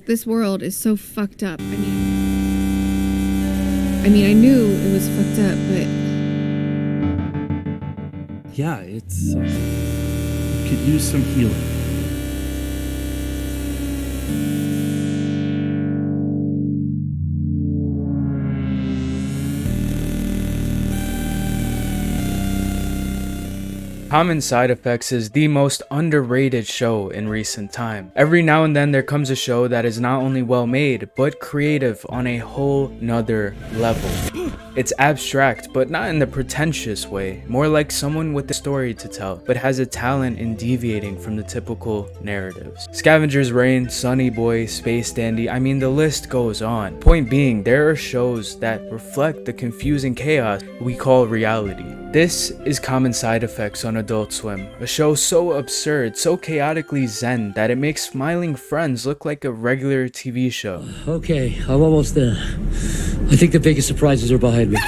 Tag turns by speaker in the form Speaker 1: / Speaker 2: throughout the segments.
Speaker 1: This world is so fucked up. I mean, I knew it was fucked up, but
Speaker 2: yeah, it could use some healing.
Speaker 3: Common Side Effects is the most underrated show in recent time. Every now and then there comes a show that is not only well made, but creative on a whole nother level. It's abstract, but not in the pretentious way, more like someone with a story to tell, but has a talent in deviating from the typical narratives. Scavenger's Reign, Sunny Boy, Space Dandy, I mean the list goes on. Point being, there are shows that reflect the confusing chaos we call reality. This is Common Side Effects on Adult Swim, a show so absurd, so chaotically zen that it makes smiling friends look like a regular TV show.
Speaker 4: Okay, I'm almost there. I think the biggest surprises are behind me.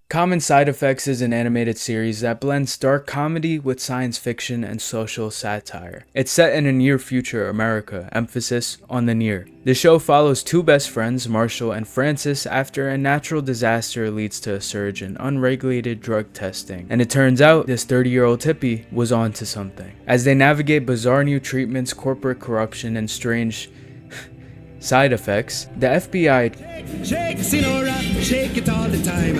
Speaker 3: Common Side Effects is an animated series that blends dark comedy with science fiction and social satire. It's set in a near future America, emphasis on the near. The show follows two best friends, Marshall and Francis, after a natural disaster leads to a surge in unregulated drug testing. And it turns out this 30-year-old hippie was onto something. As they navigate bizarre new treatments, corporate corruption, and strange side effects, the FBI
Speaker 5: Shake, Sinora, shake it all the time.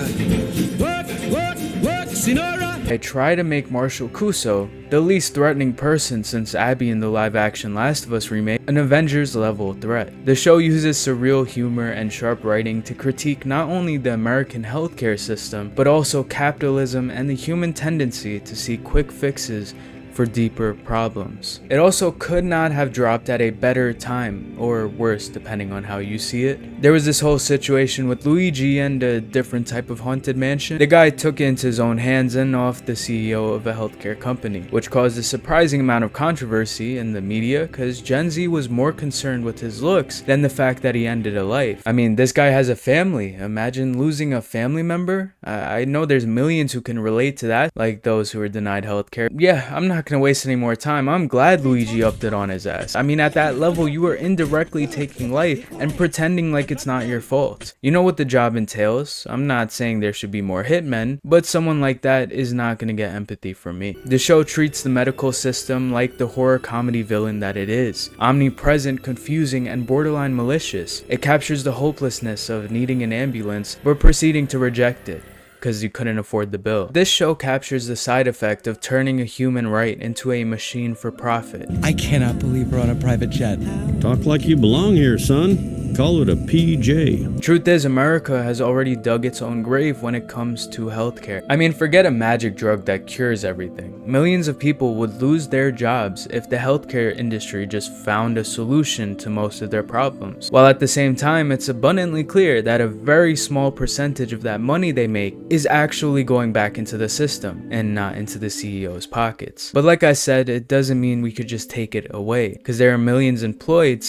Speaker 5: Work, Sinora.
Speaker 3: They try to make Marshall Cuso, the least threatening person since Abby in the live-action Last of Us remake, an Avengers-level threat. The show uses surreal humor and sharp writing to critique not only the American healthcare system, but also capitalism and the human tendency to seek quick fixes for deeper problems. It also could not have dropped at a better time, or worse depending on how you see it. There was this whole situation with Luigi and a different type of haunted mansion. The guy took it into his own hands and off the CEO of a healthcare company, which caused a surprising amount of controversy in the media because Gen Z was more concerned with his looks than the fact that he ended a life. I mean, this guy has a family. Imagine losing a family member. I know there's millions who can relate to that, like those who are denied healthcare. Yeah, I'm not gonna waste any more time. I'm glad Luigi upped it on his ass. I mean, at that level, you are indirectly taking life and pretending like it's not your fault. You know what the job entails. I'm not saying there should be more hitmen, but someone like that is not gonna get empathy from me. The show treats the medical system like the horror comedy villain that it is. Omnipresent, confusing, and borderline malicious. It captures the hopelessness of needing an ambulance, but proceeding to reject it because you couldn't afford the bill. This show captures the side effect of turning a human right into a machine for profit.
Speaker 6: I cannot believe we're on a private jet.
Speaker 7: Talk like you belong here, son. Call it a PJ.
Speaker 3: Truth is, America has already dug its own grave when it comes to healthcare. I mean, forget a magic drug that cures everything. Millions of people would lose their jobs if the healthcare industry just found a solution to most of their problems. While at the same time, it's abundantly clear that a very small percentage of that money they make is actually going back into the system and not into the CEO's pockets. But like I said, it doesn't mean we could just take it away, because there are millions employed.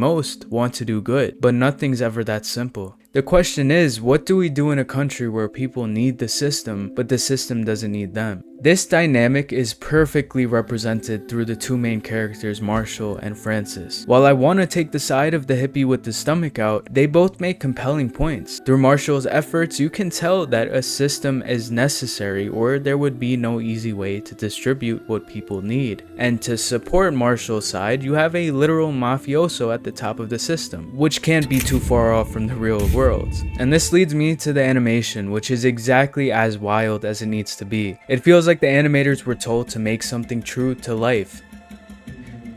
Speaker 3: Most want to do good, but nothing's ever that simple. The question is, what do we do in a country where people need the system, but the system doesn't need them? This dynamic is perfectly represented through the two main characters, Marshall and Francis. While I want to take the side of the hippie with the stomach out, they both make compelling points. Through Marshall's efforts, you can tell that a system is necessary, or there would be no easy way to distribute what people need. And to support Marshall's side, you have a literal mafioso at the top of the system, which can't be too far off from the real world. And this leads me to the animation, which is exactly as wild as it needs to be. It feels like the animators were told to make something true to life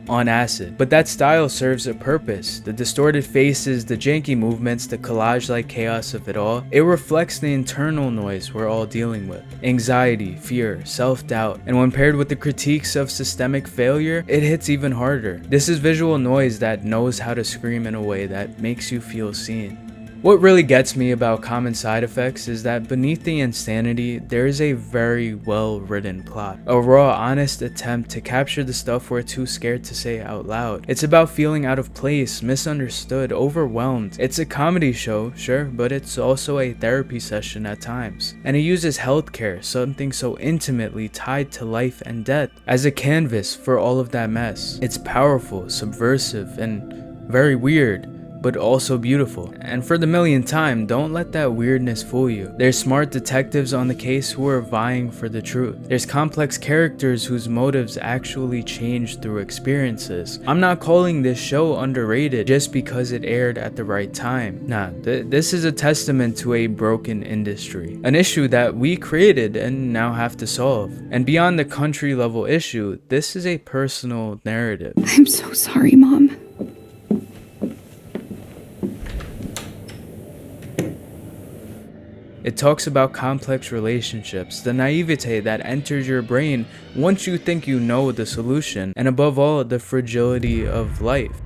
Speaker 3: on acid, but that style serves a purpose. The distorted faces, the janky movements, the collage-like chaos of it all, it reflects the internal noise we're all dealing with. Anxiety, fear, self-doubt, and when paired with the critiques of systemic failure, it hits even harder. This is visual noise that knows how to scream in a way that makes you feel seen. What really gets me about Common Side Effects is that beneath the insanity, there is a very well written plot. A raw, honest attempt to capture the stuff we're too scared to say out loud. It's about feeling out of place, misunderstood, overwhelmed. It's a comedy show, sure, but it's also a therapy session at times. And it uses healthcare, something so intimately tied to life and death, as a canvas for all of that mess. It's powerful, subversive, and very weird, but also beautiful. And for the millionth time, don't let that weirdness fool you. There's smart detectives on the case who are vying for the truth. There's complex characters whose motives actually change through experiences. I'm not calling this show underrated just because it aired at the right time. Nah, this is a testament to a broken industry. An issue that we created and now have to solve. And beyond the country level issue, this is a personal narrative.
Speaker 1: I'm so sorry, Mom.
Speaker 3: It talks about complex relationships, the naivete that enters your brain once you think you know the solution, and above all, the fragility of life.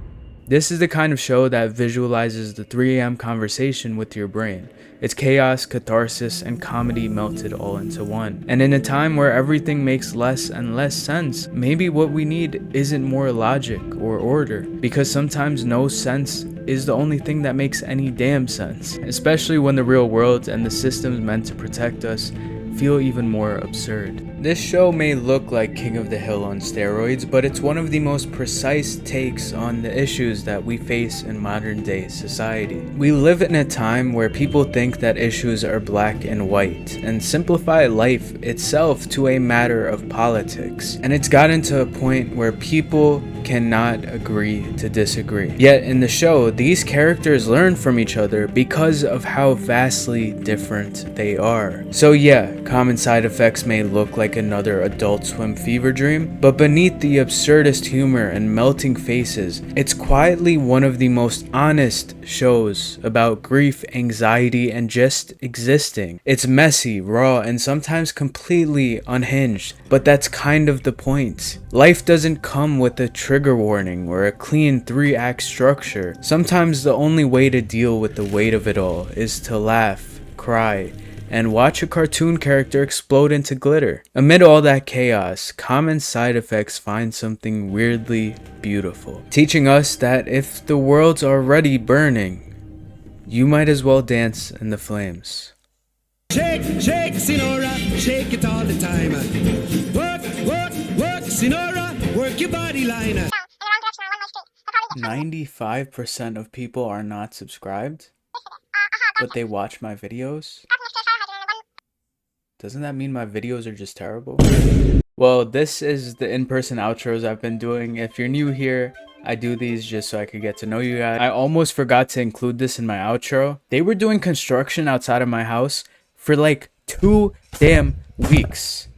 Speaker 3: This is the kind of show that visualizes the 3 a.m. conversation with your brain. It's chaos, catharsis, and comedy melted all into one. And in a time where everything makes less and less sense, maybe what we need isn't more logic or order, because sometimes no sense is the only thing that makes any damn sense, especially when the real world and the systems meant to protect us feel even more absurd. This show may look like King of the Hill on steroids, but it's one of the most precise takes on the issues that we face in modern day society. We live in a time where people think that issues are black and white, and simplify life itself to a matter of politics. And it's gotten to a point where people cannot agree to disagree. Yet in the show, these characters learn from each other because of how vastly different they are. So yeah, Common Side Effects may look like another Adult Swim fever dream, but beneath the absurdist humor and melting faces, it's quietly one of the most honest shows about grief, anxiety, and just existing. It's messy, raw, and sometimes completely unhinged, but that's kind of the point. Life doesn't come with a trigger warning or a clean 3-act structure. Sometimes the only way to deal with the weight of it all is to laugh, cry, and watch a cartoon character explode into glitter. Amid all that chaos, Common Side Effects find something weirdly beautiful, teaching us that if the world's already burning, you might as well dance in the flames.
Speaker 5: Shake, shake, Sinora, shake it all the time. Work, work, work, Sinora, work your body line.
Speaker 3: 95% of people are not subscribed, but they watch my videos. Doesn't that mean my videos are just terrible? Well, this is the in-person outros I've been doing. If you're new here, I do these just so I could get to know you guys. I almost forgot to include this in my outro. They were doing construction outside of my house for like 2 damn weeks.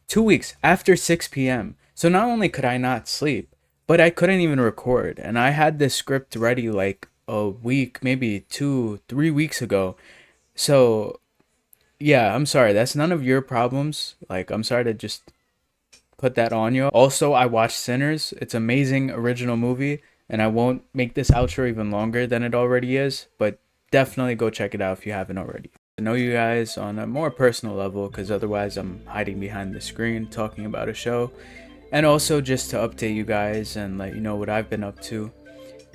Speaker 3: 2 weeks after 6 p.m. So not only could I not sleep, but I couldn't even record. And I had this script ready like a week, maybe 2-3 weeks ago. So yeah, I'm sorry. That's none of your problems. Like, I'm sorry to just put that on you. Also, I watched Sinners. It's an amazing original movie. And I won't make this outro even longer than it already is. But definitely go check it out if you haven't already. To know you guys on a more personal level, because otherwise I'm hiding behind the screen talking about a show. And also just to update you guys and let you know what I've been up to.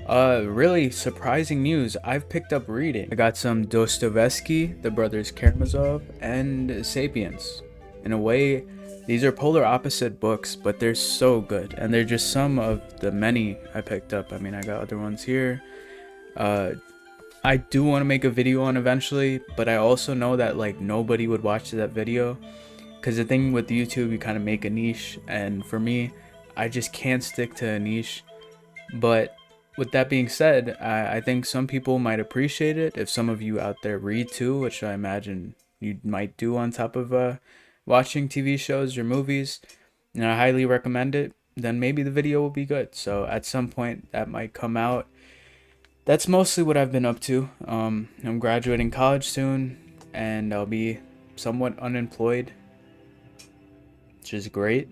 Speaker 3: Really surprising news. I've picked up reading. I got some Dostoevsky, the brothers Karamazov, and Sapiens. In a way, these are polar opposite books, but they're so good. And they're just some of the many I picked up. I mean, I got other ones here. I do want to make a video on eventually, but I also know that like nobody would watch that video. Because the thing with YouTube, you kind of make a niche. And for me, I just can't stick to a niche. But with that being said, I think some people might appreciate it. If some of you out there read too, which I imagine you might do on top of watching TV shows or movies, and I highly recommend it, then maybe the video will be good. So at some point that might come out. That's mostly what I've been up to. I'm graduating college soon, and I'll be somewhat unemployed, which is great.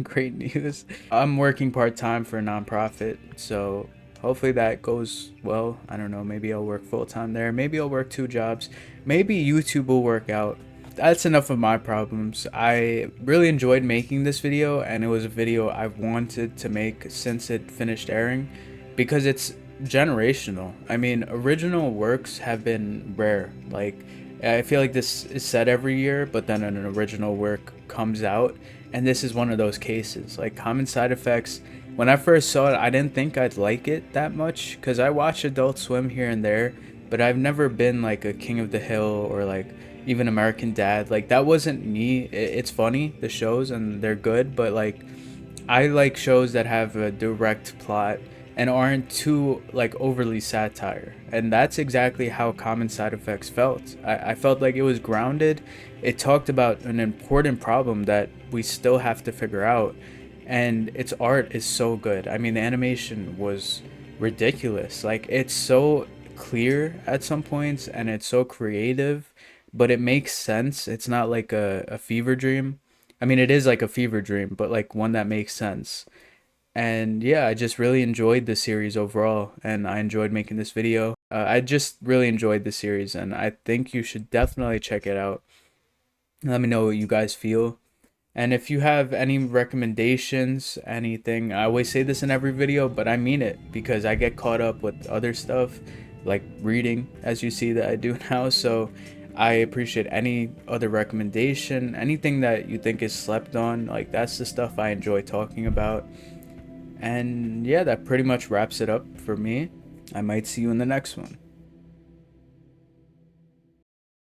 Speaker 3: Great news. I'm working part-time for a nonprofit, so Hopefully that goes well. I don't know, maybe I'll work full-time there, maybe I'll work 2 jobs, maybe YouTube will work out. That's enough of my problems. I really enjoyed making this video, and it was a video I've wanted to make since it finished airing, because it's generational. I mean, original works have been rare. Like, I feel like this is said every year, but then an original work comes out, and this is one of those cases. Like, Common Side Effects, when I first saw it, I didn't think I'd like it that much, because I watch Adult Swim here and there, but I've never been like a King of the Hill or like even American Dad. Like, that wasn't me. It's funny, the shows, and they're good, but like, I like shows that have a direct plot and aren't too like overly satire, and that's exactly how Common Side Effects felt. I felt like it was grounded. It talked about an important problem that we still have to figure out, and its art is so good. I mean, the animation was ridiculous. Like, it's so clear at some points, and it's so creative, but it makes sense. It's not like a fever dream. I mean, it is like a fever dream, but like one that makes sense. And yeah, I just really enjoyed the series overall, and I enjoyed making this video. I just really enjoyed the series, and I think you should definitely check it out. Let me know what you guys feel. And if you have any recommendations, anything, I always say this in every video, but I mean it, because I get caught up with other stuff, like reading, as you see that I do now. So I appreciate any other recommendation, anything that you think is slept on. Like, that's the stuff I enjoy talking about. And yeah, that pretty much wraps it up for me. I might see you in the next one.